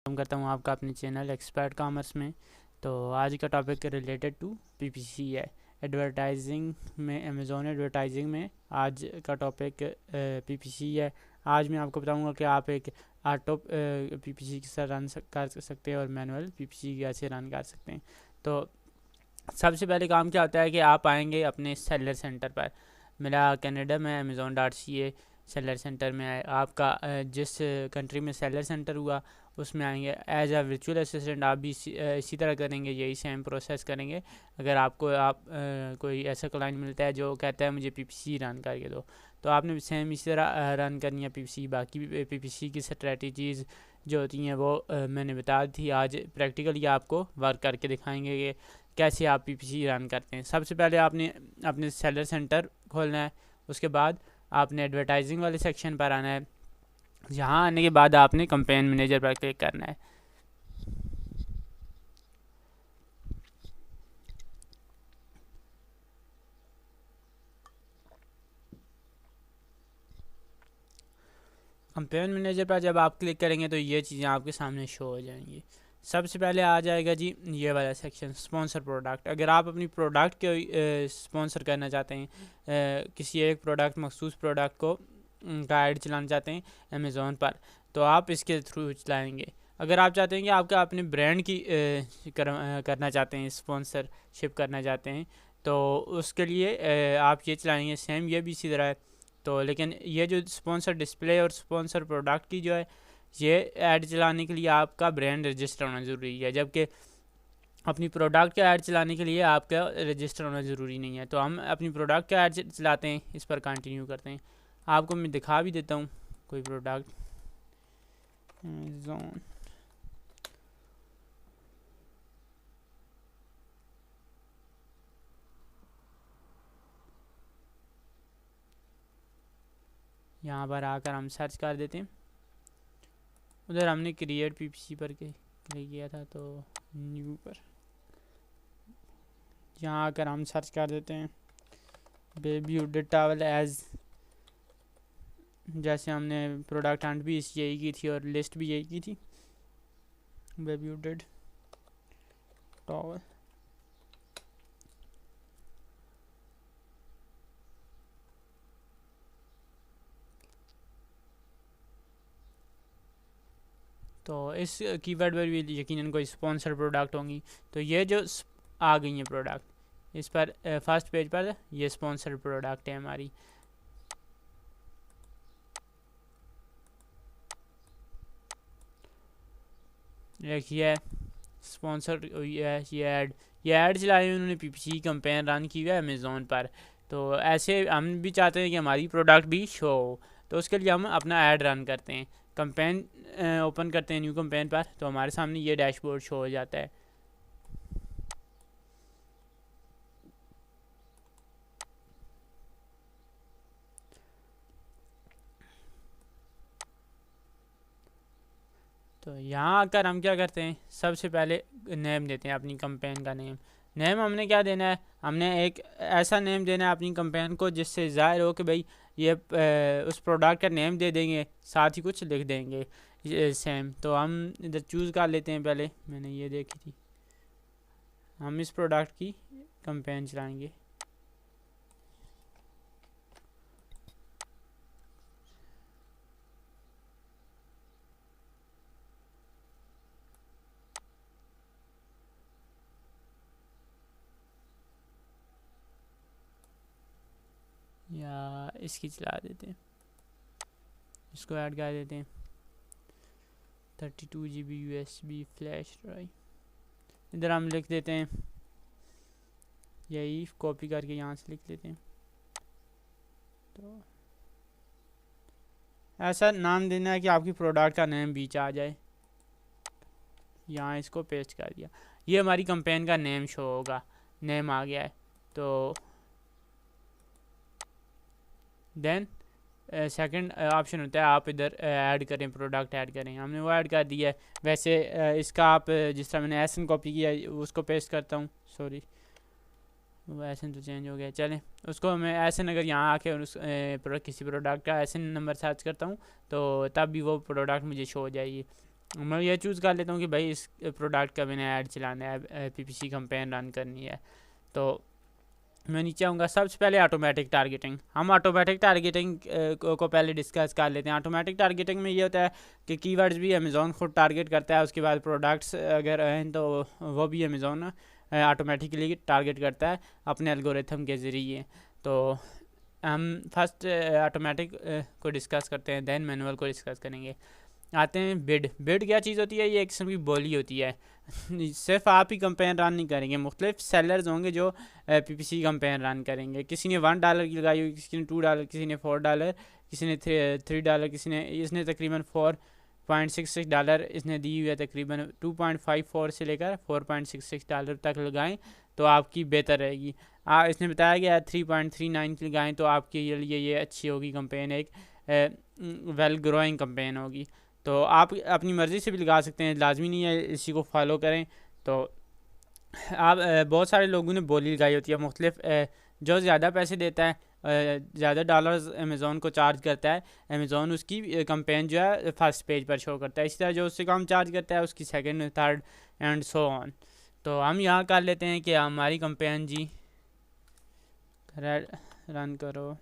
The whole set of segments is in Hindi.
वेलकम करता हूँ आपका अपने चैनल एक्सपर्ट कॉमर्स में। तो आज का टॉपिक रिलेटेड टू पीपीसी है, एडवर्टाइजिंग में, अमेज़ॉन एडवर्टाइजिंग में। आज का टॉपिक पीपीसी है। आज मैं आपको बताऊंगा कि आप एक ऑटो पीपीसी कैसे रन कर सकते हैं और मैनुअल पीपीसी कैसे रन कर सकते हैं। तो सबसे पहले काम क्या होता है कि आप आएंगे अपने सेलर सेंटर पर। मेरा कनाडा में amazon.ca सेलर सेंटर में है। आपका जिस कंट्री में सेलर सेंटर हुआ उसमें आएंगे। एज अ वर्चुअल असिस्टेंट आप भी इसी तरह करेंगे, यही सेम प्रोसेस करेंगे। अगर आपको कोई ऐसा क्लाइंट मिलता है जो कहता है मुझे पीपीसी रन करके दो, तो आपने भी सेम इसी तरह रन करनी है पीपीसी। बाकी पीपीसी की स्ट्रेटजीज़ जो होती हैं वो मैंने बता दी थी। आज प्रैक्टिकली आपको वर्क करके दिखाएंगे कि कैसे आप पीपीसी रन करते हैं। सबसे पहले आपने अपने सेलर सेंटर खोलना है। उसके बाद आपने एडवर्टाइजिंग वाले सेक्शन पर आना है। यहाँ आने के बाद आपने कैंपेन मैनेजर पर क्लिक करना है। कैंपेन मैनेजर पर जब आप क्लिक करेंगे तो ये चीज़ें आपके सामने शो हो जाएंगी। सबसे पहले आ जाएगा जी ये वाला सेक्शन, स्पॉन्सर प्रोडक्ट। अगर आप अपनी प्रोडक्ट के स्पॉन्सर करना चाहते हैं, किसी एक प्रोडक्ट, मखसूस प्रोडक्ट को का ऐड चलाना चाहते हैं अमेज़ॉन पर, तो आप इसके थ्रू चलाएंगे। अगर आप चाहते हैं कि आपका अपने ब्रांड की करना चाहते हैं, स्पॉन्सरशिप करना चाहते हैं, तो उसके लिए आप ये चलाएंगे। सेम ये भी इसी तरह है। तो लेकिन ये जो स्पॉन्सर डिस्प्ले और स्पॉन्सर प्रोडक्ट की जो है, ये ऐड चलाने के लिए आपका ब्रांड रजिस्टर होना ज़रूरी है, जबकि अपनी प्रोडक्ट का ऐड चलाने के लिए आपका रजिस्टर होना ज़रूरी नहीं है। तो हम अपनी प्रोडक्ट का ऐड चलाते हैं, इस पर कंटिन्यू करते हैं। आपको मैं दिखा भी देता हूँ कोई प्रोडक्ट। अमेज़ॉन यहाँ पर आकर हम सर्च कर देते हैं। उधर हमने क्रिएट पीपीसी पर क्लिक किया था, तो न्यू पर यहाँ आकर हम सर्च कर देते हैं बेबी हुड टॉवल। एज जैसे हमने प्रोडक्ट हंट भी यही की थी और लिस्ट भी यही की थी, बेबी हुड टॉवल। तो इस कीवर्ड पर भी यकीनन कोई स्पॉन्सर प्रोडक्ट होंगी। तो ये जो आ गई हैं प्रोडक्ट, इस पर फर्स्ट पेज पर ये स्पॉन्सर प्रोडक्ट है हमारी। देखिए स्पॉन्सर ये ऐड चलाई है उन्होंने, पीपीसी कैंपेन रन की हुआ है अमेज़ॉन पर। तो ऐसे हम भी चाहते हैं कि हमारी प्रोडक्ट भी शो हो, तो उसके लिए हम अपना ऐड रन करते हैं। कैंपेन ओपन करते हैं न्यू कैंपेन पर, तो हमारे सामने ये डैशबोर्ड शो हो जाता है। तो यहाँ आकर हम क्या करते हैं, सबसे पहले नेम देते हैं अपनी कैंपेन का नेम। नेम हमने क्या देना है, हमने एक ऐसा नेम देना है अपनी कैंपेन को जिससे ज़ाहिर हो कि भाई ये उस प्रोडक्ट का नेम दे देंगे, साथ ही कुछ लिख देंगे सेम। तो हम इधर चूज़ कर लेते हैं। पहले मैंने ये देखी थी, हम इस प्रोडक्ट की कैंपेन चलाएंगे। या इसकी चला देते हैं, इसको ऐड कर देते हैं। 32 GB USB फ्लैश ड्राइव, इधर हम लिख देते हैं, यही कॉपी करके यहाँ से लिख लेते हैं। तो ऐसा नाम देना है कि आपकी प्रोडक्ट का नेम बीच आ जाए। यहाँ इसको पेस्ट कर दिया, ये हमारी कैंपेन का नेम शो होगा, नेम आ गया है। तो देन सेकंड ऑप्शन होता है आप इधर ऐड करें, प्रोडक्ट ऐड करें। हमने वो ऐड कर दिया है। वैसे इसका आप जिस तरह मैंने एसन कॉपी किया है उसको पेस्ट करता हूँ, सॉरी वो एसन तो चेंज हो गया। चलें, उसको मैं एसन अगर यहाँ आके उस किसी प्रोडक्ट का एसन नंबर सर्च करता हूँ तो तब भी वो प्रोडक्ट मुझे शो हो जाएगी। मैं ये चूज़ कर लेता हूँ कि भाई इस प्रोडक्ट का मैंने ऐड चलाना है, पीपीसी कैंपेन रन करनी है। तो मैं नीचे आऊँगा। सबसे पहले ऑटोमेटिक टारगेटिंग, हम ऑटोमेटिक टारगेटिंग को पहले डिस्कस कर लेते हैं। ऑटोमेटिक टारगेटिंग में ये होता है कि कीवर्ड्स भी अमेज़ॉन खुद टारगेट करता है, उसके बाद प्रोडक्ट्स अगर हैं तो वो भी अमेज़ॉन ऑटोमेटिकली टारगेट करता है अपने एल्गोरिथम के ज़रिए। तो हम फर्स्ट ऑटोमेटिक को डिस्कस करते हैं, देन मैनुअल को डिस्कस करेंगे। आते हैं बिड। बिड क्या चीज़ होती है? ये एक किस्म की बोली होती है। सिर्फ आप ही कैंपेन रन नहीं करेंगे, मुख्तलिफ सेलर्स होंगे जो पीपीसी कैंपेन रन करेंगे। किसी ने $1 की लगाई हुई, किसी ने $2, किसी ने $4, किसी ने $3, किसी ने इसने तकरीबन $4.66 इसने दी हुई है, तकरीबन 2.54 से लेकर $4.66 तक लगाएं तो आपकी बेहतर रहेगी। इसने बताया गया 3.39 की लगाएं तो आपके लिए ये अच्छी होगी कैंपेन, एक वेल ग्रोइंग कैंपेन होगी। तो आप अपनी मर्ज़ी से भी लगा सकते हैं, लाजमी नहीं है इसी को फॉलो करें। तो आप बहुत सारे लोगों ने बोली लगाई होती है मुख्तलिफ, जो ज़्यादा पैसे देता है, ज़्यादा डॉलर्स अमेज़ॉन को चार्ज करता है, अमेज़ॉन उसकी कैंपेन जो है फर्स्ट पेज पर शो करता है। इसी तरह जो उससे कम चार्ज करता है उसकी second, third and so on. तो हम यहाँ कर लेते हैं कि हमारी कैंपेन जी रन करो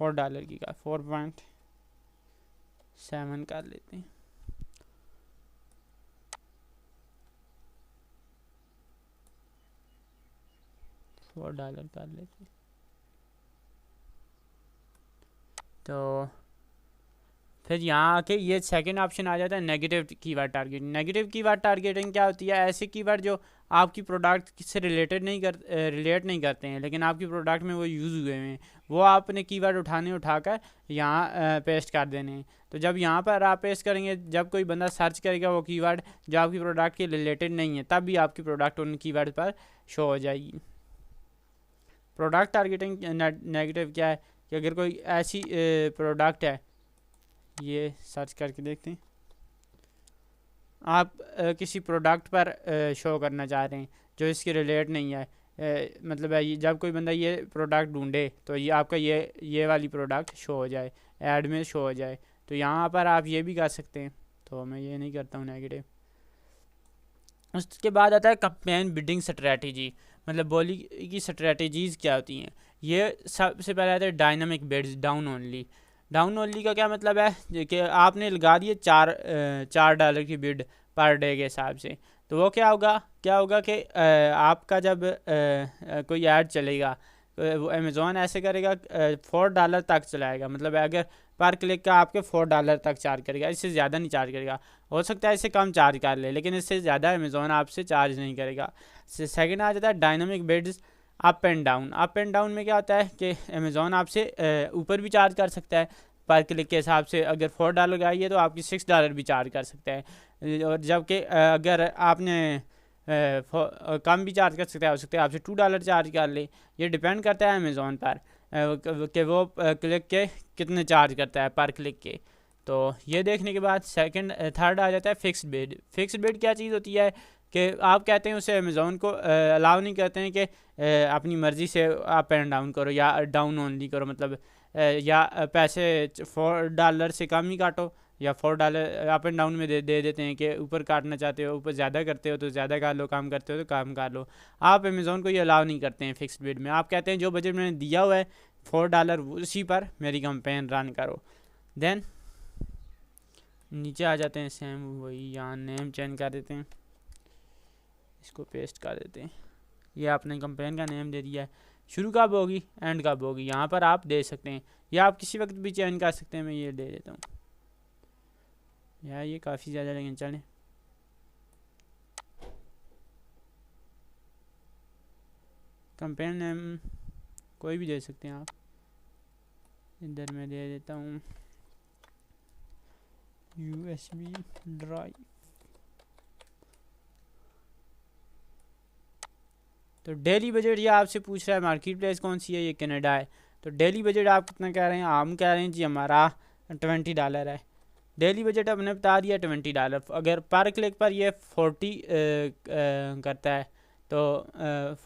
$4 की का 4.7 कर लेते हैं। $4 कर लेते हैं। तो फिर यहाँ आके ये सेकंड ऑप्शन आ जाता है negative keyword targeting. Negative keyword targeting क्या होती है? ऐसे कीवर्ड जो आपकी प्रोडक्ट से रिलेट नहीं करते हैं, लेकिन आपकी प्रोडक्ट में वो यूज़ हुए हैं, वो आपने कीवर्ड उठाकर यहाँ पेस्ट कर देने हैं। तो जब यहाँ पर आप पेस्ट करेंगे, जब कोई बंदा सर्च करेगा वो कीवर्ड जो आपकी प्रोडक्ट के रिलेटेड नहीं है, तब भी आपकी प्रोडक्ट उन कीवर्ड पर शो हो जाएगी। प्रोडक्ट टारगेटिंग नेगेटिव क्या है कि अगर कोई ऐसी प्रोडक्ट है, ये सर्च करके देखते हैं, आप किसी प्रोडक्ट पर शो करना चाह रहे हैं जो इसके रिलेट नहीं है, मतलब है जब कोई बंदा ये प्रोडक्ट ढूंढे तो ये आपका ये वाली प्रोडक्ट शो हो जाए, ऐड में शो हो जाए। तो यहाँ पर आप ये भी कर सकते हैं। तो मैं ये नहीं करता हूँ नेगेटिव। उसके बाद आता है कैंपेन बिडिंग स्ट्रेटजी, मतलब बोली की स्ट्रेटजीज़ क्या होती हैं। ये सबसे पहले आता है dynamic bids down only. Down only का क्या मतलब है कि आपने लगा दिए $4 की बिड पर डे के हिसाब से। तो वो क्या होगा कि आपका जब कोई ऐड चलेगा, वो अमेज़ॉन ऐसे करेगा, $4 तक चलाएगा, मतलब अगर पर क्लिक का आपके $4 तक चार्ज करेगा, इससे ज़्यादा नहीं चार्ज करेगा। हो सकता है इससे कम चार्ज कर ले, लेकिन इससे ज़्यादा अमेज़ॉन आपसे चार्ज नहीं करेगा। सेकंड आ जाता है dynamic bids up and down. Up and down में क्या होता है कि अमेज़ॉन आपसे ऊपर भी चार्ज कर सकता है पर क्लिक के हिसाब से। अगर $4 लगाइए तो आपकी $6 भी चार्ज कर सकता है, और जबकि अगर आपने कम भी चार्ज कर सकता है, हो सकता है आपसे $2 चार्ज कर ले। ये डिपेंड करता है अमेज़ॉन पर कि वो क्लिक के कितने चार्ज करता है पर क्लिक के। तो ये देखने के बाद थर्ड आ जाता है फिक्स्ड बिड। फिक्स्ड बिड क्या चीज़ होती है कि आप कहते हैं उसे अमेज़ॉन को अलाउ नहीं करते हैं कि अपनी मर्ज़ी से अप एंड डाउन करो या डाउन ओनली करो, मतलब या पैसे $4 से कम ही काटो, या $4 अप एंड डाउन में दे देते हैं कि ऊपर काटना चाहते हो, ऊपर ज़्यादा करते हो तो ज़्यादा कर लो, कम करते हो तो कम कर लो। आप अमेज़ॉन को ये अलाउ नहीं करते हैं फिक्स्ड बिड में। आप कहते हैं जो बजट मैंने दिया हुआ है $4 उसी पर मेरी कैंपेन रन करो। देन नीचे आ जाते हैं, सेम वही, यहाँ नेम चेंज कर देते हैं, इसको पेस्ट कर देते हैं। ये आपने कैंपेन का नेम दे दिया है। शुरू कब होगी, एंड कब होगी, यहाँ पर आप दे सकते हैं, या आप किसी वक्त भी चेंज कर सकते हैं। मैं ये दे देता हूँ यार, ये काफ़ी ज़्यादा, लेकिन चलें। कैंपेन नेम कोई भी दे सकते हैं आप, इधर मैं दे देता हूँ USB ड्राइव। तो डेली बजट ये आपसे पूछ रहा है मार्केट प्लेस कौन सी है, ये कनाडा है। तो डेली बजट आप कितना कह रहे हैं? हम कह रहे हैं जी हमारा $20 है। डेली बजट हमने बता दिया $20। अगर पर क्लिक पर ये 40 करता है तो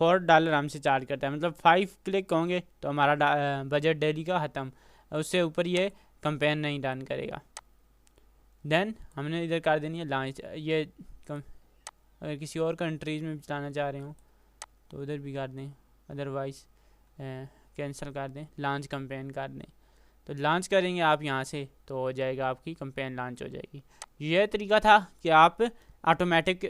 $4 हमसे चार्ज करता है, मतलब 5 क्लिक होंगे तो हमारा बजट डेली का ख़त्म। उससे ऊपर ये कंपेन नहीं रन करेगा। देन हमने इधर कर देनी है लॉन्च। ये अगर किसी और कंट्रीज़ में चलाना चाह रहे हो तो उधर भी कर दें, अदरवाइज़ कैंसिल कर दें, लॉन्च कंपेन कर दें। तो लॉन्च करेंगे आप यहाँ से तो हो जाएगा, आपकी कंपेन लॉन्च हो जाएगी। ये तरीका था कि आप ऑटोमेटिक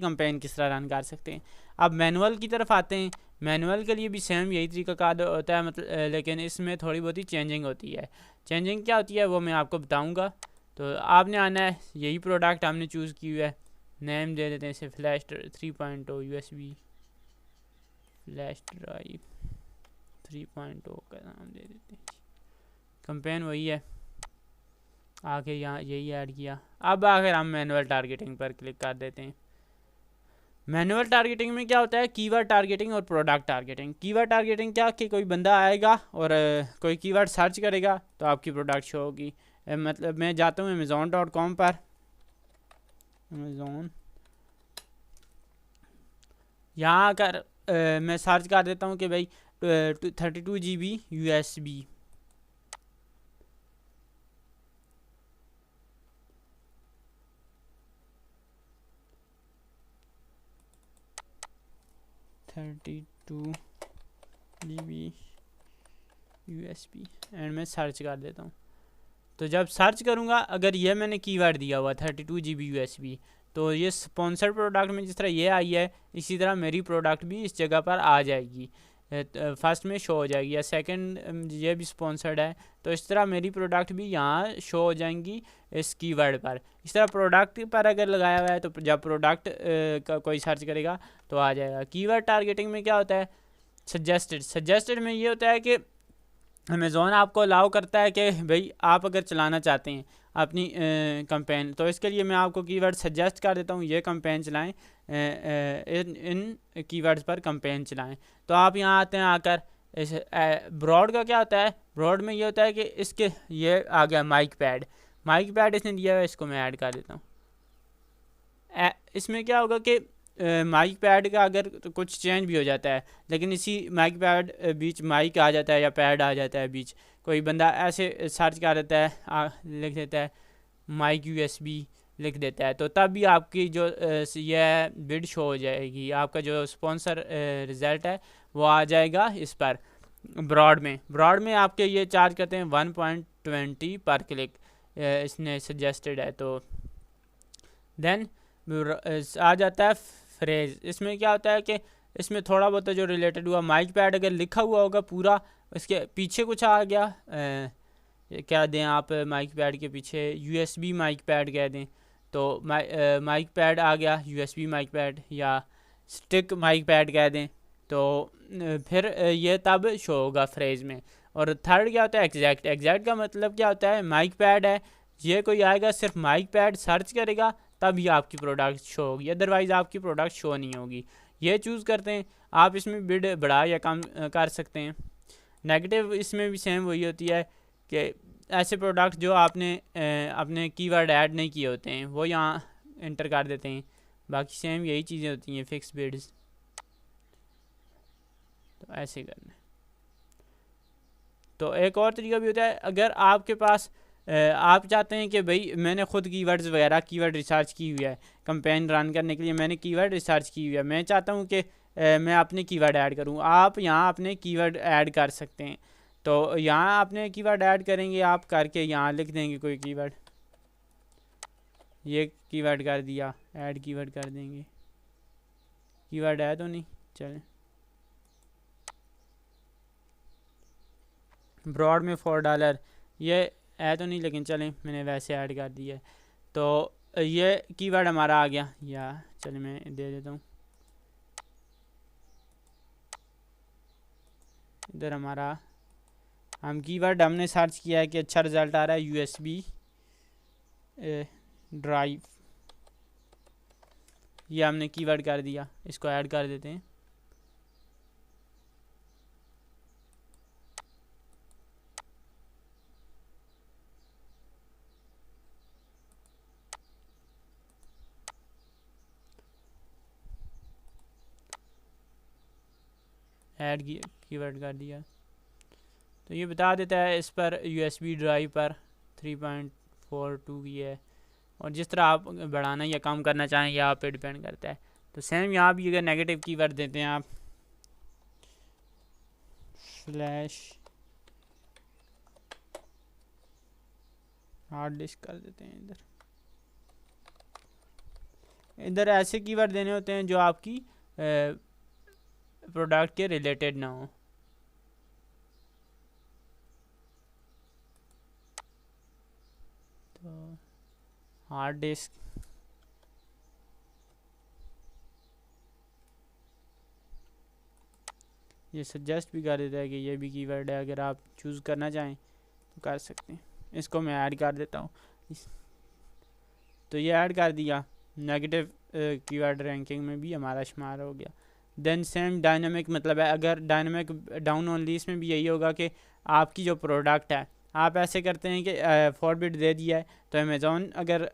कंपेन किस तरह रन कर सकते हैं। अब मैनुअल की तरफ आते हैं। मैनुअल के लिए भी सेम यही तरीका कार होता है, मतलब लेकिन इसमें थोड़ी बहुत ही चेंजिंग होती है। चेंजिंग क्या होती है वो मैं आपको बताऊंगा। तो आपने आना है, यही प्रोडक्ट हमने चूज़ की हुआ है, नेम दे देते हैं इसे फ्लैश 3.0 USB फ्लैश ड्राइव 3.0 का नाम दे देते हैं। कंपेन वही है, आके यहाँ यही ऐड किया। अब आकर हम मैनुअल टारगेटिंग पर क्लिक कर देते हैं। मैनुअल टारगेटिंग में क्या होता है, कीवर्ड टारगेटिंग और प्रोडक्ट टारगेटिंग। कीवर्ड टारगेटिंग क्या कि कोई बंदा आएगा और कोई कीवर्ड सर्च करेगा तो आपकी प्रोडक्ट शो होगी। मतलब मैं जाता हूँ Amazon.com पर, अमेज़ोन यहाँ आकर मैं सर्च कर देता हूँ कि भाई 32 GB USB। USB एंड मैं सर्च कर देता हूँ। तो जब सर्च करूँगा, अगर ये मैंने कीवर्ड दिया हुआ 32 GB USB, तो ये स्पॉन्सर्ड प्रोडक्ट में जिस तरह ये आई है, इसी तरह मेरी प्रोडक्ट भी इस जगह पर आ जाएगी, फर्स्ट में शो हो जाएगी, या सेकंड ये भी स्पॉन्सर्ड है तो इस तरह मेरी प्रोडक्ट भी यहाँ शो हो जाएंगी इस कीवर्ड पर। इस तरह प्रोडक्ट पर अगर लगाया हुआ है तो जब प्रोडक्ट का कोई सर्च करेगा तो आ जाएगा। कीवर्ड टारगेटिंग में क्या होता है, सजेस्टेड में ये होता है कि अमेज़ॉन आपको अलाउ करता है कि भाई आप अगर चलाना चाहते हैं अपनी कंपेन, तो इसके लिए मैं आपको कीवर्ड सजेस्ट कर देता हूँ, ये कंपेन चलाएं, इन कीवर्ड्स पर कंपेन चलाएं। तो आप यहाँ आते हैं, आकर इस ब्रॉड का क्या होता है, ब्रॉड में ये होता है कि इसके ये आ गया माइक पैड इसने दिया है, इसको मैं ऐड कर देता हूँ। इसमें क्या होगा कि माइक पैड का अगर तो कुछ चेंज भी हो जाता है, लेकिन इसी माइक पैड बीच माइक आ जाता है या पैड आ जाता है बीच, कोई बंदा ऐसे सर्च कर देता है, लिख देता है माइक USB लिख देता है, तो तब भी आपकी जो यह बिड शो हो जाएगी, आपका जो स्पॉन्सर रिज़ल्ट है वो आ जाएगा इस पर ब्रॉड में आपके ये चार्ज करते हैं 1.20 पर क्लिक, इसने सजेस्टेड है। तो देन आ जाता है फ्रेज। इसमें क्या होता है कि इसमें थोड़ा बहुत जो रिलेटेड हुआ, माइक पैड अगर लिखा हुआ होगा पूरा, इसके पीछे कुछ आ गया, क्या दें आप माइक पैड के पीछे USB माइक पैड कह दें, तो माइक पैड आ गया USB माइक पैड, या स्टिक माइक पैड कह दें, तो फिर ये तब शो होगा फ्रेज में। और थर्ड क्या होता है, एग्जैक्ट का मतलब क्या होता है, माइक पैड है, ये कोई आएगा सिर्फ माइक पैड सर्च करेगा तब ही आपकी प्रोडक्ट शो होगी, अदरवाइज़ आपकी प्रोडक्ट शो नहीं होगी। ये चूज़ करते हैं आप, इसमें बिड बढ़ा या कम कर सकते हैं। नेगेटिव इसमें भी सेम वही होती है कि ऐसे प्रोडक्ट जो आपने अपने कीवर्ड ऐड नहीं किए होते हैं वो यहाँ एंटर कर देते हैं, बाकी सेम यही चीज़ें होती हैं, फिक्स बिड्स। तो ऐसे करना है। तो एक और तरीका भी होता है, अगर आपके पास आप चाहते हैं कि भाई मैंने खुद कीवर्ड्स वगैरह कीवर्ड रिसर्च की हुई है, कंपेन रन करने के लिए मैंने कीवर्ड रिसर्च की हुई है, मैं चाहता हूँ कि मैं अपने कीवर्ड ऐड करूँ, आप यहाँ अपने कीवर्ड ऐड कर सकते हैं। तो यहाँ अपने कीवर्ड ऐड करेंगे, आप करके यहाँ लिख देंगे कोई कीवर्ड, ये कीवर्ड कर दिया, ऐड कीवर्ड कर देंगे, कीवर्ड है तो नहीं, चलें ब्रॉड में $4 ये है तो नहीं, लेकिन चलें मैंने वैसे ऐड कर दिया है। तो ये कीवर्ड हमारा आ गया, या चलें मैं दे देता हूँ, इधर हमारा हम कीवर्ड हमने सर्च किया है कि अच्छा रिज़ल्ट आ रहा है USB ड्राइव, ये हमने कीवर्ड कर दिया, इसको ऐड कर देते हैं। ऐड कीवर्ड कर दिया। तो ये बता देता है इस पर USB ड्राइव पर 3.42 की है, और जिस तरह आप बढ़ाना या कम करना चाहें यह आप पे डिपेंड करता है। तो सेम यहाँ भी अगर नेगेटिव कीवर्ड देते हैं आप, फ्लैश हार्ड डिस्क कर देते हैं, इधर ऐसे कीवर्ड देने होते हैं जो आपकी प्रोडक्ट के रिलेटेड ना हो। तो हार्ड डिस्क, ये सजेस्ट भी कर देता है कि ये भी कीवर्ड है, अगर आप चूज़ करना चाहें तो कर सकते हैं। इसको मैं ऐड कर देता हूँ, तो ये ऐड कर दिया, नेगेटिव कीवर्ड रैंकिंग में भी हमारा शुमार हो गया। देन सेम डायनामिक, मतलब है अगर डायनामिक डाउन ओनली, इसमें भी यही होगा कि आपकी जो प्रोडक्ट है, आप ऐसे करते हैं कि फॉरबिट दे दिया है तो अमेज़ॉन अगर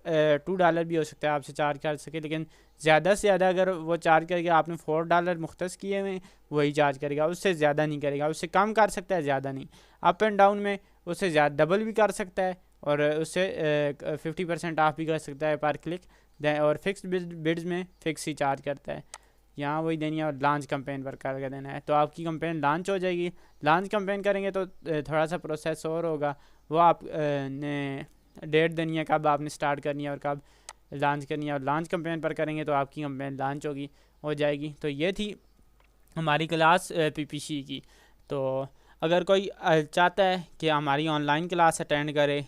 $2 भी हो सकता है आपसे चार्ज कर सके, लेकिन ज़्यादा से ज़्यादा अगर वो चार्ज करेगा, आपने $4 मुख्तस किए हुए वही चार्ज करेगा, उससे ज़्यादा नहीं करेगा, उससे कम कर सकता है, ज़्यादा नहीं। अप एंड डाउन में उससे ज़्यादा डबल भी कर सकता है, और उससे 50% ऑफ भी कर सकता है पर क्लिक, और फिक्स बिड्स में फिक्स ही चार्ज करता है। यहाँ वही देनी है, और लॉन्च कैंपेन पर करके देना है, तो आपकी कैंपेन लॉन्च हो जाएगी। लॉन्च कैंपेन करेंगे तो थोड़ा सा प्रोसेस और होगा, वो आप ने डेट देनी है कब आपने स्टार्ट करनी है और कब लॉन्च करनी है, और लॉन्च कैंपेन पर करेंगे तो आपकी कैंपेन लॉन्च हो जाएगी। तो ये थी हमारी क्लास PPC की। तो अगर कोई चाहता है कि हमारी ऑनलाइन क्लास अटेंड करे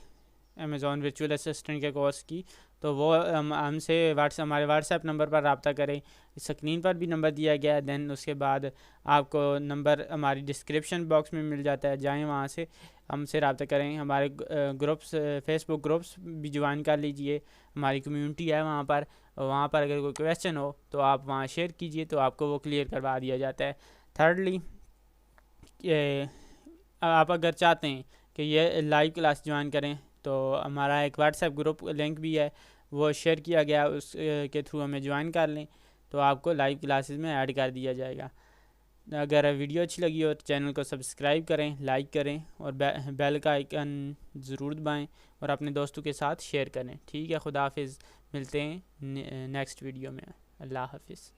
अमेज़ॉन वर्चुअल असिस्टेंट के कोर्स की, तो वो हमसे हमारे व्हाट्सएप नंबर पर रब्ता करें। स्क्रीन पर भी नंबर दिया गया है, देन उसके बाद आपको नंबर हमारी डिस्क्रिप्शन बॉक्स में मिल जाता है, जाएं वहाँ से हमसे रब्ता करें। हमारे ग्रुप्स, फेसबुक ग्रुप्स भी ज्वाइन कर लीजिए, हमारी कम्युनिटी है वहाँ पर अगर कोई क्वेश्चन हो तो आप वहाँ शेयर कीजिए, तो आपको वो क्लियर करवा दिया जाता है। थर्डली, आप अगर चाहते हैं कि ये लाइव क्लास ज्वाइन करें तो हमारा एक व्हाट्सएप ग्रुप लिंक भी है, वो शेयर किया गया, उस के थ्रू हमें ज्वाइन कर लें तो आपको लाइव क्लासेस में ऐड कर दिया जाएगा। अगर वीडियो अच्छी लगी हो तो चैनल को सब्सक्राइब करें, लाइक करें, और बेल का आइकन ज़रूर दबाएं, और अपने दोस्तों के साथ शेयर करें। ठीक है, खुदा हाफिज़, मिलते हैं नेक्स्ट वीडियो में। अल्लाह हाफिज़।